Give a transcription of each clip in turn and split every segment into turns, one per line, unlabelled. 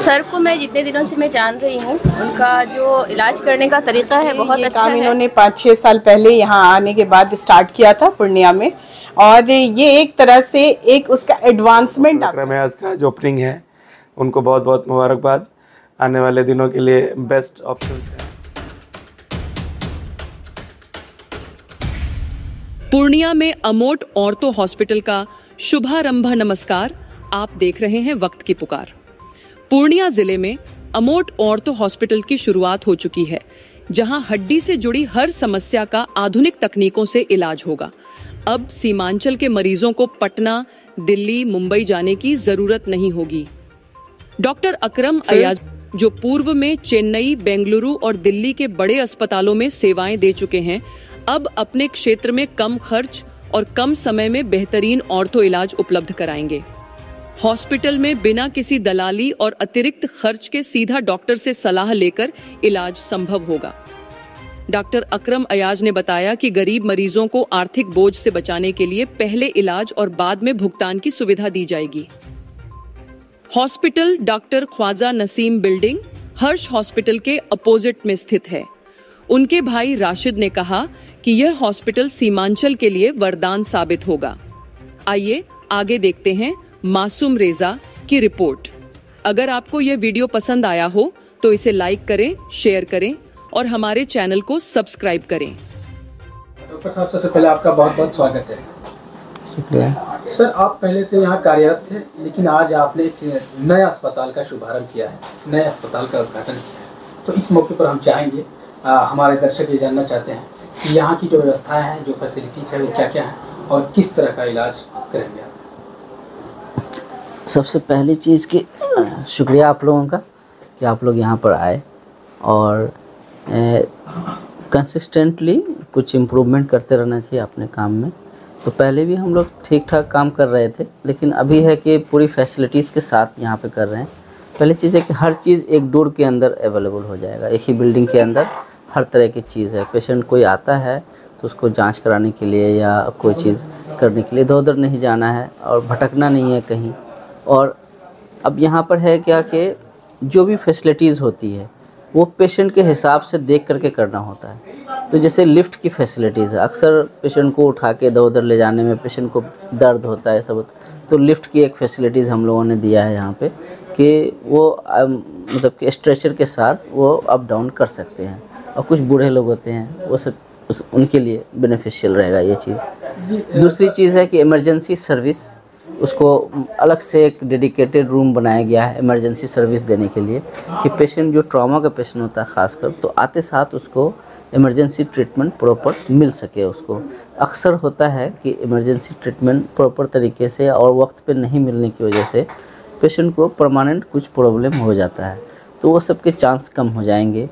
Sir को मैं जितने दिनों से मैं जान रही हूँ, उनका जो इलाज करने का तरीका है बहुत अच्छा है।
इन्होंने 5-6 साल पहले यहाँ आने के बाद स्टार्ट किया था पूर्णिया में, और ये एक तरह से एक उसका एडवांसमेंट
का जो ओपनिंग है, उनको बहुत बहुत मुबारकबाद। आने वाले दिनों के लिए बेस्ट ऑप्शंस हैं।
पूर्णिया में अमोट ऑर्थो हॉस्पिटल का शुभारंभ नमस्कार। आप देख रहे हैं वक्त की पुकार। पूर्णिया जिले में अमोट ऑर्थो हॉस्पिटल की शुरुआत हो चुकी है, जहां हड्डी से जुड़ी हर समस्या का आधुनिक तकनीकों से इलाज होगा। अब सीमांचल के मरीजों को पटना, दिल्ली, मुंबई जाने की जरूरत नहीं होगी। डॉक्टर अकरम अयाज, जो पूर्व में चेन्नई, बेंगलुरु और दिल्ली के बड़े अस्पतालों में सेवाएं दे चुके हैं, अब अपने क्षेत्र में कम खर्च और कम समय में बेहतरीन ऑर्थो इलाज उपलब्ध कराएंगे। हॉस्पिटल में बिना किसी दलाली और अतिरिक्त खर्च के सीधा डॉक्टर से सलाह लेकर इलाज संभव होगा। डॉक्टर अकरम अयाज ने बताया कि गरीब मरीजों को आर्थिक बोझ से बचाने के लिए पहले इलाज और बाद में भुगतान की सुविधा दी जाएगी। Hospital doctor Khwaja Naseem building Harsh hospital के अपोजिट में स्थित है। उनके भाई राशिद ने कहा कि यह हॉस्पिटल सीमांचल के लिए वरदान साबित होगा। आइए आगे देखते हैं मासूम रेजा की रिपोर्ट। अगर आपको यह वीडियो पसंद आया हो तो इसे लाइक करें, शेयर करें और हमारे चैनल को सब्सक्राइब करें।
डॉक्टर साहब, सबसे पहले आपका बहुत बहुत स्वागत है।
शुक्रिया
सर, आप पहले से यहाँ कार्यरत थे, लेकिन आज आपने एक नए अस्पताल का शुभारंभ किया है, नए अस्पताल का उद्घाटन किया है। तो इस मौके पर हम चाहेंगे, हमारे दर्शक ये जानना चाहते हैं कि यहाँ की जो व्यवस्थाएं हैं, जो फैसिलिटीज़ है, वो क्या क्या हैं और किस तरह का इलाज करेंगे आप?
सबसे पहली चीज़ कि शुक्रिया आप लोगों का कि आप लोग यहाँ पर आए और कंसिस्टेंटली कुछ इम्प्रूवमेंट करते रहना चाहिए अपने काम में। तो पहले भी हम लोग ठीक ठाक काम कर रहे थे, लेकिन अभी है कि पूरी फैसिलिटीज़ के साथ यहाँ पे कर रहे हैं। पहली चीज़ है कि हर चीज़ एक डोर के अंदर अवेलेबल हो जाएगा। एक ही बिल्डिंग के अंदर हर तरह की चीज़ है। पेशेंट कोई आता है तो उसको जांच कराने के लिए या कोई चीज़ करने के लिए इधर उधर नहीं जाना है और भटकना नहीं है कहीं। और अब यहाँ पर है क्या कि जो भी फैसिलिटीज़ होती है वो पेशेंट के हिसाब से देख करके करना होता है। तो जैसे लिफ्ट की फैसिलिटीज़ है, अक्सर पेशेंट को उठा के इधर उधर ले जाने में पेशेंट को दर्द होता है, सब होता है। तो लिफ्ट की एक फैसिलिटीज़ हम लोगों ने दिया है यहाँ पे कि वो मतलब कि स्ट्रेचर के साथ वो अप डाउन कर सकते हैं। और कुछ बूढ़े लोग होते हैं, वो सब उनके लिए बेनिफिशियल रहेगा ये चीज़। दूसरी चीज़ है कि इमरजेंसी सर्विस, उसको अलग से एक डेडिकेटेड रूम बनाया गया है इमरजेंसी सर्विस देने के लिए कि पेशेंट जो ट्रॉमा का पेशेंट होता है ख़ासकर, तो आते साथ उसको इमरजेंसी ट्रीटमेंट प्रॉपर मिल सके। उसको अक्सर होता है कि इमरजेंसी ट्रीटमेंट प्रॉपर तरीके से और वक्त पे नहीं मिलने की वजह से पेशेंट को परमानेंट कुछ प्रॉब्लम हो जाता है, तो वो सब के चांस कम हो जाएंगे।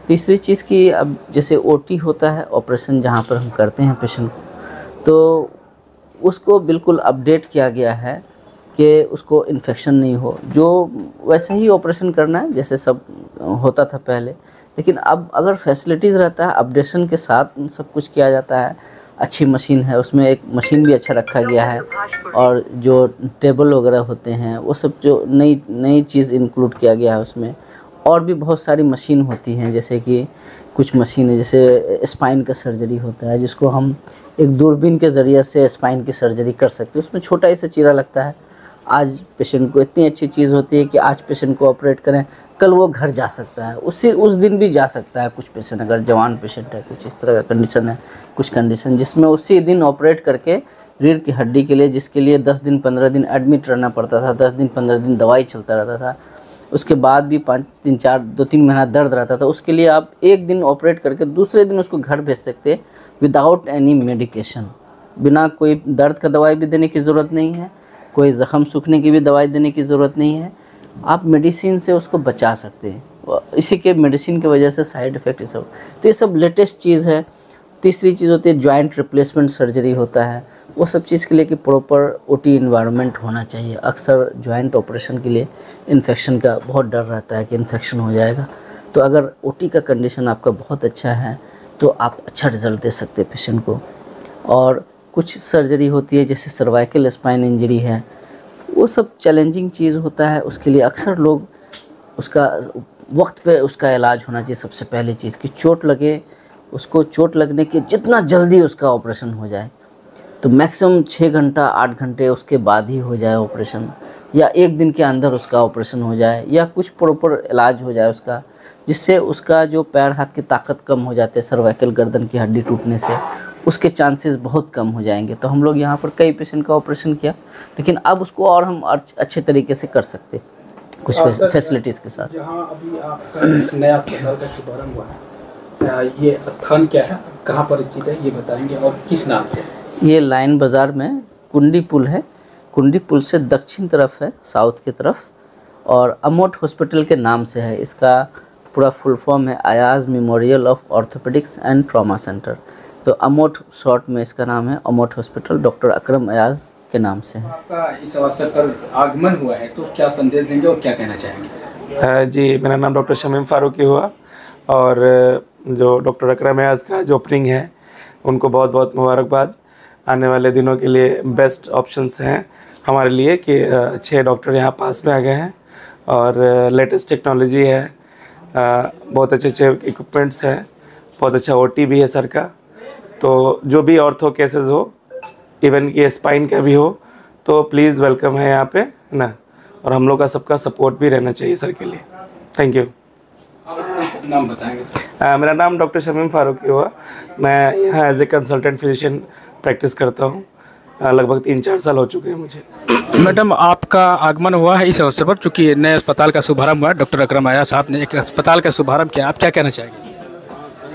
तीसरी चीज़ कि अब जैसे ओटी होता है, ऑपरेशन जहाँ पर हम करते हैं पेशेंट को, तो उसको बिल्कुल अपडेट किया गया है कि उसको इन्फेक्शन नहीं हो। जो वैसे ही ऑपरेशन करना है जैसे सब होता था पहले, लेकिन अब अगर फैसिलिटीज़ रहता है, अपडेशन के साथ सब कुछ किया जाता है। अच्छी मशीन है, उसमें एक मशीन भी अच्छा रखा गया है और जो टेबल वगैरह होते हैं वो सब जो नई चीज़ इंक्लूड किया गया है उसमें। और भी बहुत सारी मशीन होती हैं, जैसे कि कुछ मशीनें जैसे स्पाइन का सर्जरी होता है, जिसको हम एक दूरबीन के ज़रिए से स्पाइन की सर्जरी कर सकते हैं। उसमें छोटा ही सा चीरा लगता है। आज पेशेंट को इतनी अच्छी चीज़ होती है कि आज पेशेंट को ऑपरेट करें, कल वो घर जा सकता है, उस दिन भी जा सकता है। कुछ पेशेंट अगर जवान पेशेंट है, कुछ इस तरह का कंडीशन है, कुछ कंडीशन जिसमें उसी दिन ऑपरेट करके रीढ़ की हड्डी के लिए, जिसके लिए 10 दिन 15 दिन एडमिट रहना पड़ता था, 10 दिन 15 दिन दवाई चलता रहता था, उसके बाद भी 2-3 महीना दर्द रहता था, उसके लिए आप एक दिन ऑपरेट करके दूसरे दिन उसको घर भेज सकते हैं विदाउट एनी मेडिकेशन। बिना कोई दर्द का दवाई भी देने की ज़रूरत नहीं है, कोई ज़ख़म सूखने की भी दवाई देने की ज़रूरत नहीं है। आप मेडिसिन से उसको बचा सकते हैं। इसी के मेडिसिन की वजह से साइड इफ़ेक्ट ये सब, तो ये सब लेटेस्ट चीज़ है। तीसरी चीज़ होती है जॉइंट रिप्लेसमेंट सर्जरी होता है, वो सब चीज़ के लिए कि प्रॉपर ओटी इन्वायरमेंट होना चाहिए। अक्सर जॉइंट ऑपरेशन के लिए इन्फेक्शन का बहुत डर रहता है कि इन्फेक्शन हो जाएगा, तो अगर ओटी का कंडीशन आपका बहुत अच्छा है तो आप अच्छा रिज़ल्ट दे सकते हैं पेशेंट को। और कुछ सर्जरी होती है जैसे सर्वाइकल स्पाइन इंजरी है, वो सब चैलेंजिंग चीज़ होता है। उसके लिए अक्सर लोग उसका वक्त पे उसका इलाज होना चाहिए। सबसे पहली चीज़ कि चोट लगे, उसको चोट लगने के जितना जल्दी उसका ऑपरेशन हो जाए, तो मैक्सिमम 6 घंटा 8 घंटे उसके बाद ही हो जाए ऑपरेशन, या 1 दिन के अंदर उसका ऑपरेशन हो जाए, या कुछ प्रॉपर इलाज हो जाए उसका, जिससे उसका जो पैर हाथ की ताकत कम हो जाते हैं, सर्वाइकल गर्दन की हड्डी टूटने से उसके चांसेस बहुत कम हो जाएंगे। तो हम लोग यहाँ पर कई पेशेंट का ऑपरेशन किया, लेकिन अब उसको और हम अच्छे तरीके से कर सकते कुछ फैसिलिटीज़ के साथ।
जहाँ अभी आपका नया अस्पताल का शुभारंभ हुआ है, ये स्थान क्या है, कहाँ पर स्थित है, ये बताएंगे, और किस नाम से?
ये लाइन बाज़ार में कुंडी पुल है, कुंडी पुल से दक्षिण तरफ है, साउथ की तरफ, और अमोट हॉस्पिटल के नाम से है। इसका पूरा फुल फॉर्म है Ayaz memorial of orthopaedics and trauma centre. तो अमोट शॉर्ट में इसका नाम है, अमोट हॉस्पिटल डॉक्टर अकरम अयाज के नाम से है।
आपका इस अवसर पर आगमन हुआ है, तो क्या संदेश देंगे और क्या कहना चाहेंगे?
जी, मेरा नाम डॉक्टर शमीम फारूकी हुआ, और जो डॉक्टर अकरम अयाज का जो ओपनिंग है उनको बहुत बहुत मुबारकबाद। आने वाले दिनों के लिए बेस्ट ऑप्शंस हैं हमारे लिए कि 6 डॉक्टर यहाँ पास में आ गए हैं, और लेटेस्ट टेक्नोलॉजी है, बहुत अच्छे इक्विपमेंट्स हैं, बहुत अच्छा OT भी है सर का। तो जो भी ऑर्थो केसेस हो, इवन कि स्पाइन का भी हो, तो प्लीज़ वेलकम है यहाँ पे, है ना। और हम लोग का सबका सपोर्ट भी रहना चाहिए सर के लिए। Thank you.
नाम बताएंगे?
मेरा नाम डॉक्टर शमीम फारूकी हुआ। मैं यहाँ as a consultant physician practice करता हूँ। लगभग 3-4 साल हो चुके हैं मुझे।
मैडम, आपका आगमन हुआ है इस अवसर पर, चूँकि नए अस्पताल का शुभारंभ हुआ, डॉक्टर अकरम अयाज साहब ने एक अस्पताल का शुभारंभ किया, आप क्या कहना चाहेंगे?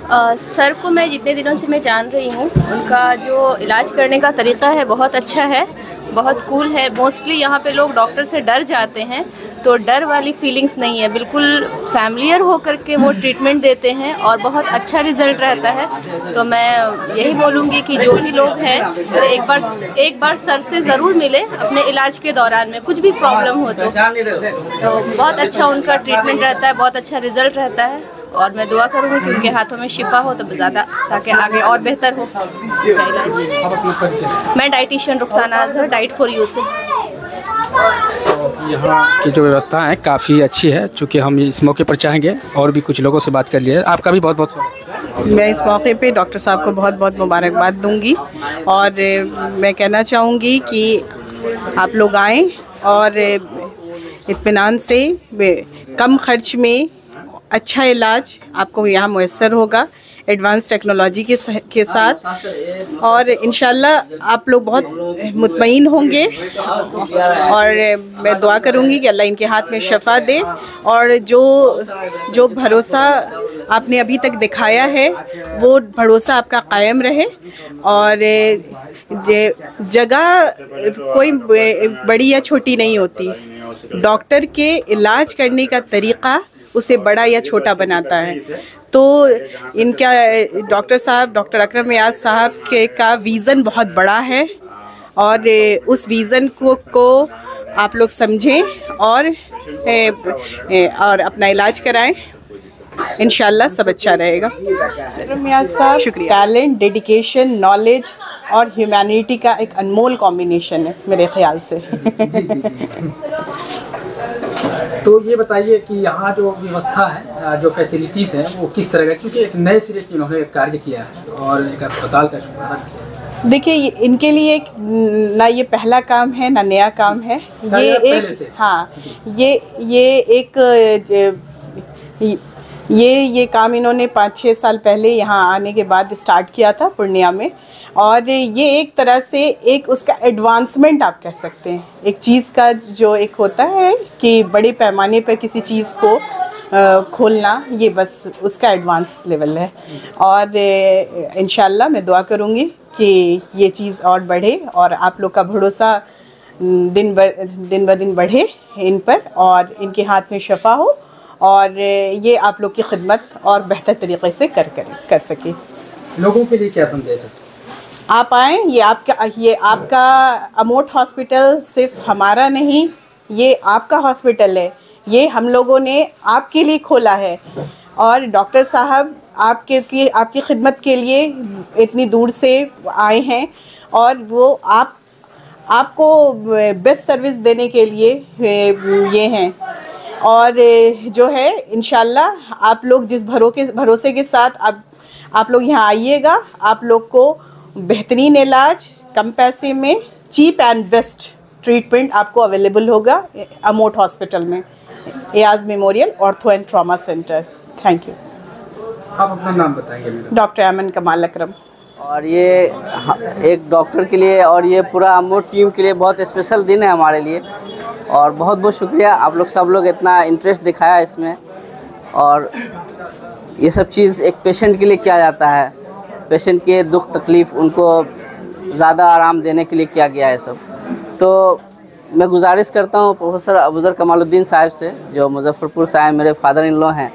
सर को मैं जितने दिनों से मैं जान रही हूँ, उनका जो इलाज करने का तरीक़ा है बहुत अच्छा है, बहुत कूल है। मोस्टली यहाँ पे लोग डॉक्टर से डर जाते हैं, तो डर वाली फीलिंग्स नहीं है, बिल्कुल फैमिलियर हो करके वो ट्रीटमेंट देते हैं और बहुत अच्छा रिज़ल्ट रहता है। तो मैं यही बोलूँगी कि जो भी लोग हैं तो एक बार सर से ज़रूर मिले अपने इलाज के दौरान में, कुछ भी प्रॉब्लम हो तो बहुत अच्छा उनका ट्रीटमेंट रहता है, बहुत अच्छा रिज़ल्ट रहता है। और मैं दुआ करूँगी कि उनके हाथों में शिफा हो तो ज़्यादा, ताकि आगे और बेहतर हो उनका इलाज। मैं dietitian Rukhsana Azhar, diet for you से।
यहाँ की जो व्यवस्था है काफ़ी अच्छी है, चूँकि हम इस मौके पर चाहेंगे और भी कुछ लोगों से बात कर लिए। आपका भी बहुत बहुत स्वागत।
मैं इस मौके पे डॉक्टर साहब को बहुत बहुत मुबारकबाद दूंगी, और मैं कहना चाहूँगी कि आप लोग आएँ और इत्मीनान से कम खर्च में अच्छा इलाज आपको यहाँ मुयस्सर होगा, एडवांस टेक्नोलॉजी के साथ, और इंशाल्लाह आप लोग बहुत मुतमईन होंगे। और मैं दुआ करूँगी कि अल्लाह इनके हाथ में शफा दे, और जो भरोसा आपने अभी तक दिखाया है वो भरोसा आपका कायम रहे। और जगह कोई बड़ी या छोटी नहीं होती, डॉक्टर के इलाज करने का तरीक़ा उसे बड़ा या छोटा बनाता है। तो इनका डॉक्टर अकरम अयाज साहब का विज़न बहुत बड़ा है, और उस विज़न को आप लोग समझें और अपना इलाज कराएं। इंशाल्लाह सब अच्छा रहेगा। अकरम अयाज साहब शुक्रिया। टैलेंट, डेडिकेशन, नॉलेज और ह्यूमैनिटी का एक अनमोल कॉम्बिनेशन है मेरे ख्याल से।
तो ये बताइए कि यहाँ जो व्यवस्था है, जो फैसिलिटीज़ हैं, वो किस तरह का, क्योंकि एक नए सिरे से इन्होंने कार्य किया है और एक अस्पताल का शुभारंभ किया।
देखिए, इनके लिए ना ये पहला काम है ना नया काम है, ये काम इन्होंने 5-6 साल पहले यहाँ आने के बाद स्टार्ट किया था पूर्णिया में। और ये एक तरह से एक उसका एडवांसमेंट आप कह सकते हैं, एक चीज़ का जो एक होता है कि बड़े पैमाने पर किसी चीज़ को खोलना, ये बस उसका एडवांस लेवल है। और इंशाल्लाह मैं दुआ करूँगी कि ये चीज़ और बढ़े और आप लोग का भरोसा दिन ब दिन बढ़े इन पर, और इनके हाथ में शफा हो, और ये आप लोग की खिदमत और बेहतर तरीक़े से कर सके।
लोगों के लिए क्या संदेश है?
आप आएँ, ये आपका अमोट हॉस्पिटल सिर्फ हमारा नहीं, ये आपका हॉस्पिटल है, ये हम लोगों ने आपके लिए खोला है। और डॉक्टर साहब आपकी खिदमत के लिए इतनी दूर से आए हैं, और वो आपको बेस्ट सर्विस देने के लिए ये हैं। और जो है इंशाल्लाह आप लोग जिस भरोसे के साथ आप लोग यहाँ आइएगा, आप लोग को बेहतरीन इलाज कम पैसे में चीप एंड बेस्ट ट्रीटमेंट आपको अवेलेबल होगा अमोट हॉस्पिटल में, Ayaz memorial ortho and trauma centre. Thank you.
आप अपना नाम बताएंगे मेरा?
डॉक्टर अमन कमाल अकरम।
और ये एक डॉक्टर के लिए और ये पूरा अमोट टीम के लिए बहुत स्पेशल दिन है हमारे लिए, और बहुत बहुत शुक्रिया आप लोग सब लोग इतना इंटरेस्ट दिखाया इसमें। और ये सब चीज़ एक पेशेंट के लिए किया जाता है, पेशेंट के दुख तकलीफ़ उनको ज़्यादा आराम देने के लिए किया गया है सब। तो मैं गुजारिश करता हूँ प्रोफेसर अबूज़र कमालुद्दीन साहब से, जो मुजफ्फरपुर से आए, मेरे फादर इन लॉ हैं।